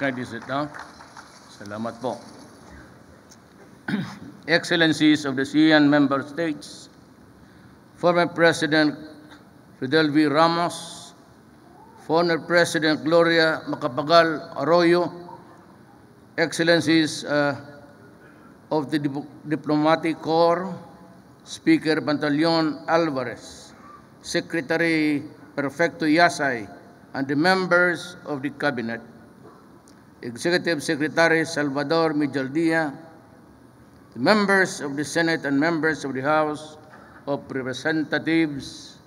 kindly sit down. Salamat po. Excellencies of the ASEAN member states, former President Fidel V. Ramos, former President Gloria Macapagal Arroyo, Excellencies of the Diplomatic Corps, Speaker Pantaleon Alvarez, Secretary Perfecto Yasay, and the members of the Cabinet, Executive Secretary Salvador Mijaldía, the members of the Senate and members of the House of Representatives,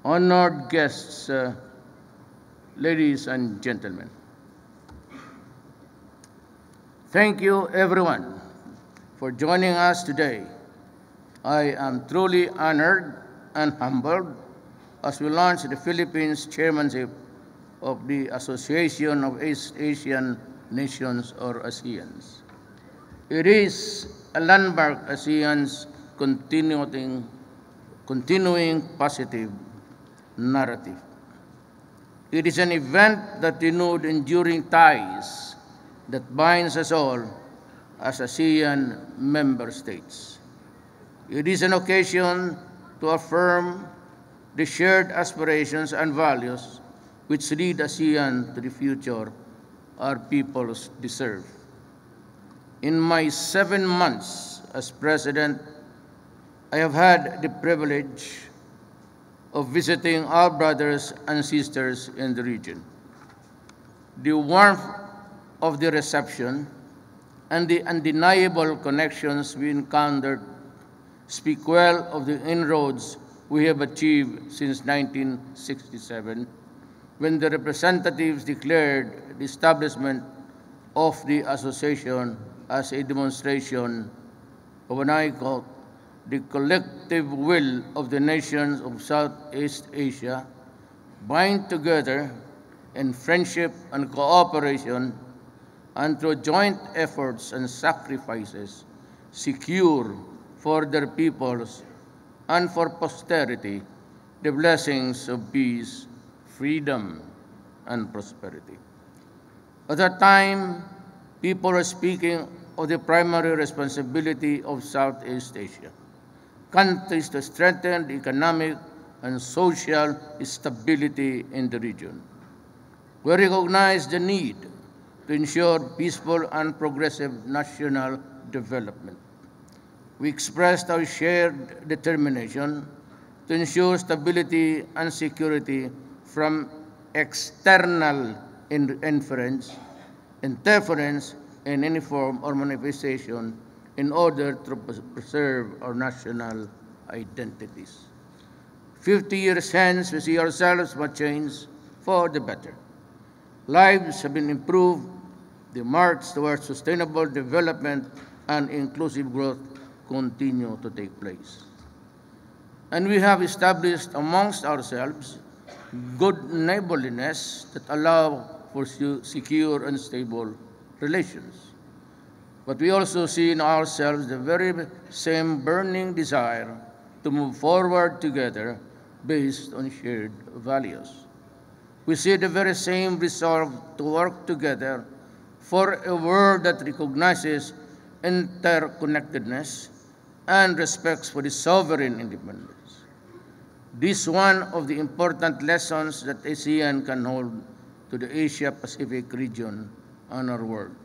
honored guests, ladies and gentlemen. Thank you, everyone, for joining us today. I am truly honored and humbled as we launch the Philippines chairmanship of the Association of East Asian Nations, or ASEANs. It is a landmark ASEAN's continuing positive narrative. It is an event that renewed enduring ties that binds us all as ASEAN member states. It is an occasion to affirm the shared aspirations and values which lead ASEAN to the future our peoples deserve. In my 7 months as president, I have had the privilege of visiting our brothers and sisters in the region. The warmth of the reception and the undeniable connections we encountered speak well of the inroads we have achieved since 1967, when the representatives declared the establishment of the association as a demonstration of the collective will of the nations of Southeast Asia, bind together in friendship and cooperation, and through joint efforts and sacrifices, secure for their peoples and for posterity the blessings of peace, freedom, and prosperity. At that time, people were speaking of the primary responsibility of Southeast Asia, countries to strengthen the economic and social stability in the region. We recognize the need to ensure peaceful and progressive national development. We expressed our shared determination to ensure stability and security from external interference in any form or manifestation in order to preserve our national identities. 50 years hence, we see ourselves must change for the better. Lives have been improved. The march towards sustainable development and inclusive growth continue to take place. And we have established amongst ourselves good neighborliness that allow for secure and stable relations. But we also see in ourselves the very same burning desire to move forward together based on shared values. We see the very same resolve to work together for a world that recognizes interconnectedness and respects for the sovereign independence. This is one of the important lessons that ASEAN can hold to the Asia-Pacific region and our world.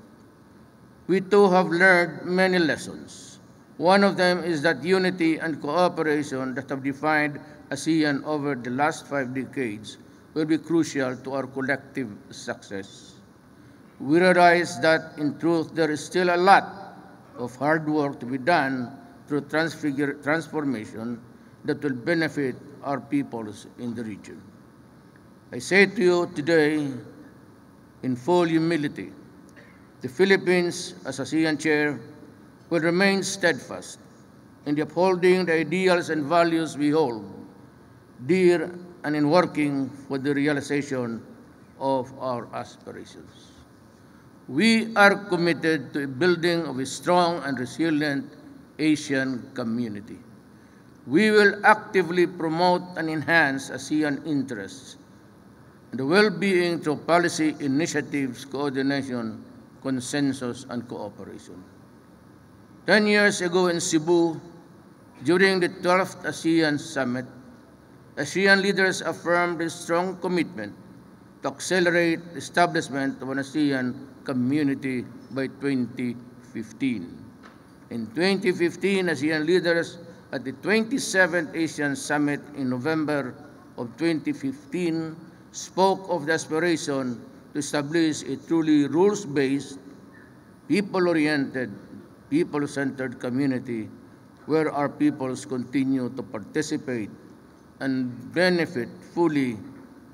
We too have learned many lessons. One of them is that unity and cooperation that have defined ASEAN over the last 5 decades will be crucial to our collective success. We realize that, in truth, there is still a lot of hard work to be done through transformation that will benefit our peoples in the region. I say to you today, in full humility, the Philippines, as ASEAN chair, will remain steadfast in the upholding the ideals and values we hold dear and in working for the realization of our aspirations. We are committed to the building of a strong and resilient Asian community. We will actively promote and enhance ASEAN interests and the well-being through policy initiatives, coordination, consensus, and cooperation. 10 years ago in Cebu, during the 12th ASEAN Summit, ASEAN leaders affirmed a strong commitment to accelerate the establishment of an ASEAN community by 2015. In 2015, ASEAN leaders at the 27th ASEAN Summit in November of 2015 spoke of the aspiration to establish a truly rules-based, people-oriented, people-centered community where our peoples continue to participate and benefit fully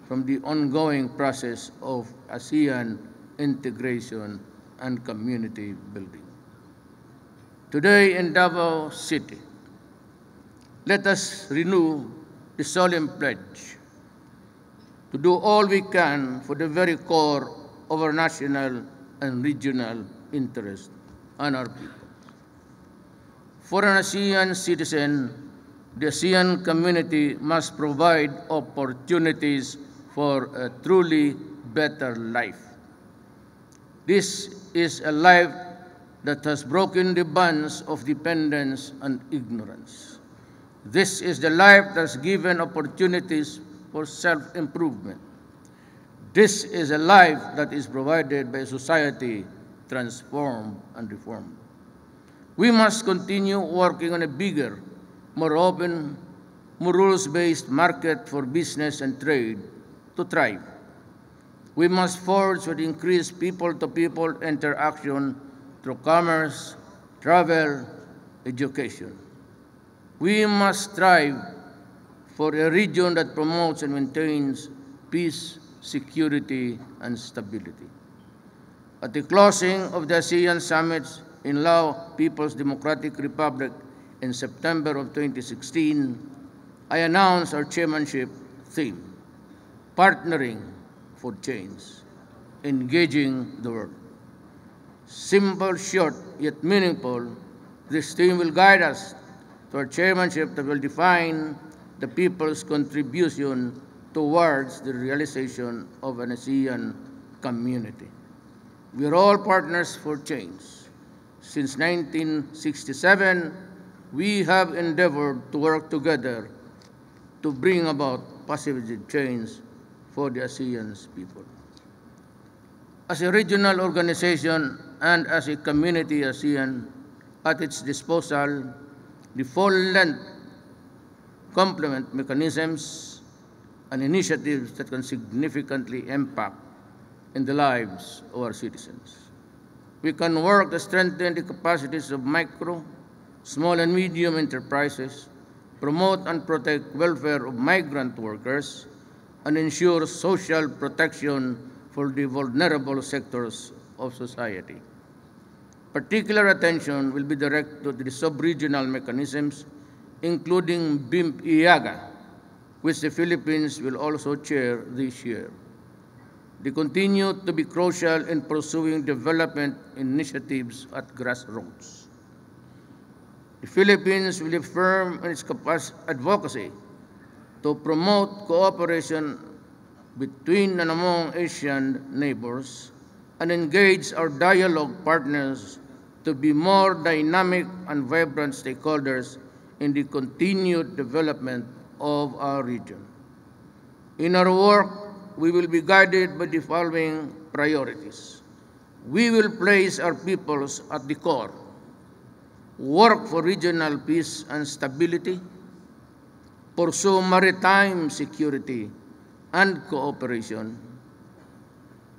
from the ongoing process of ASEAN integration and community building. Today in Davao City, let us renew the solemn pledge to do all we can for the very core of our national and regional interest and our people. For an ASEAN citizen, the ASEAN community must provide opportunities for a truly better life. This is a life that has broken the bonds of dependence and ignorance. This is the life that has given opportunities for self-improvement. This is a life that is provided by a society transformed and reformed. We must continue working on a bigger, more open, more rules-based market for business and trade to thrive. We must forge with increased people-to-people interaction through commerce, travel, education. We must strive for a region that promotes and maintains peace, security, and stability. At the closing of the ASEAN summits in Lao People's Democratic Republic in September of 2016, I announced our chairmanship theme, Partnering for Change, Engaging the World. Simple, short, yet meaningful, this theme will guide us to our chairmanship that will define the people's contribution towards the realization of an ASEAN community. We are all partners for change. Since 1967, we have endeavored to work together to bring about positive change for the ASEAN's people. As a regional organization and as a community ASEAN at its disposal, the full-length complement mechanisms and initiatives that can significantly impact in the lives of our citizens. We can work to strengthen the capacities of micro, small and medium enterprises, promote and protect welfare of migrant workers, and ensure social protection for the vulnerable sectors of society. Particular attention will be directed to the sub-regional mechanisms, including BIMP-IAGA, which the Philippines will also chair this year. They continue to be crucial in pursuing development initiatives at grassroots. The Philippines will be firm in its advocacy to promote cooperation between and among Asian neighbors and engage our dialogue partners to be more dynamic and vibrant stakeholders in the continued development of our region. In our work, we will be guided by the following priorities. We will place our peoples at the core, work for regional peace and stability, pursue maritime security and cooperation,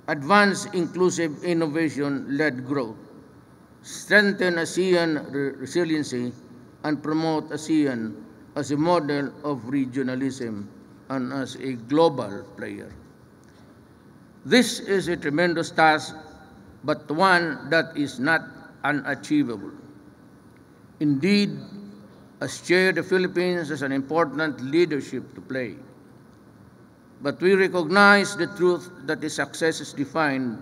advance inclusive innovation-led growth, strengthen ASEAN resiliency, and promote ASEAN as a model of regionalism and as a global player. This is a tremendous task, but one that is not unachievable. Indeed, as chair, the Philippines has an important leadership to play. But we recognize the truth that the success is defined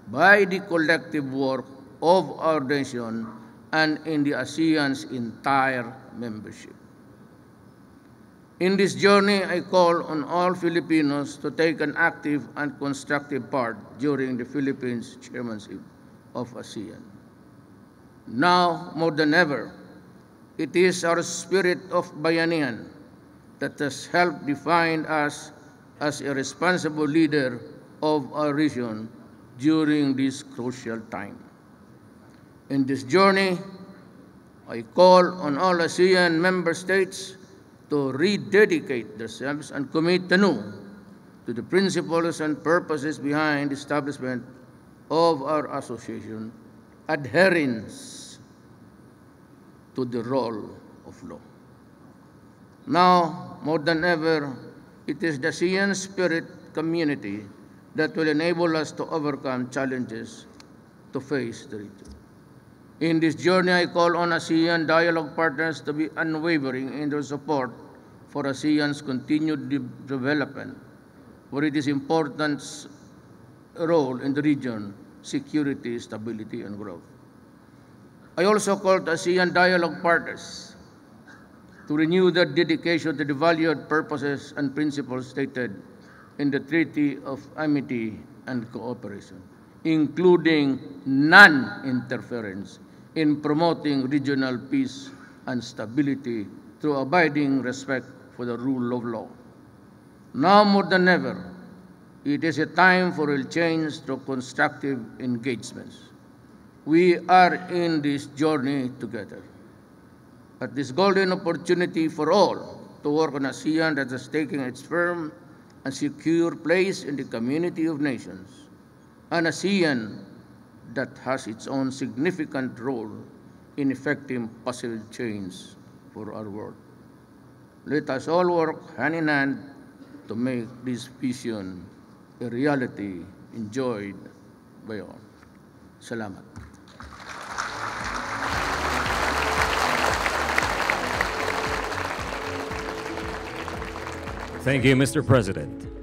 by the collective work of our nation and in the ASEAN's entire membership. In this journey, I call on all Filipinos to take an active and constructive part during the Philippines' chairmanship of ASEAN. Now, more than ever, it is our spirit of bayanihan that has helped define us as a responsible leader of our region during this crucial time. In this journey, I call on all ASEAN member states to rededicate themselves and commit anew to the principles and purposes behind the establishment of our association, adherence to the rule of law. Now, more than ever, it is the ASEAN spirit community that will enable us to overcome challenges to face the region. In this journey, I call on ASEAN dialogue partners to be unwavering in their support for ASEAN's continued development, for its important role in the region, security, stability, and growth. I also call the ASEAN dialogue partners to renew their dedication to the valued purposes and principles stated in the Treaty of Amity and Cooperation, including non-interference in promoting regional peace and stability through abiding respect for the rule of law. Now more than ever, it is a time for real change through constructive engagements. We are in this journey together. At this golden opportunity for all to work on ASEAN that is taking its firm and secure place in the community of nations, an ASEAN that has its own significant role in effecting positive change for our world. Let us all work hand in hand to make this vision a reality enjoyed by all. Salamat. Thank you, Mr. President.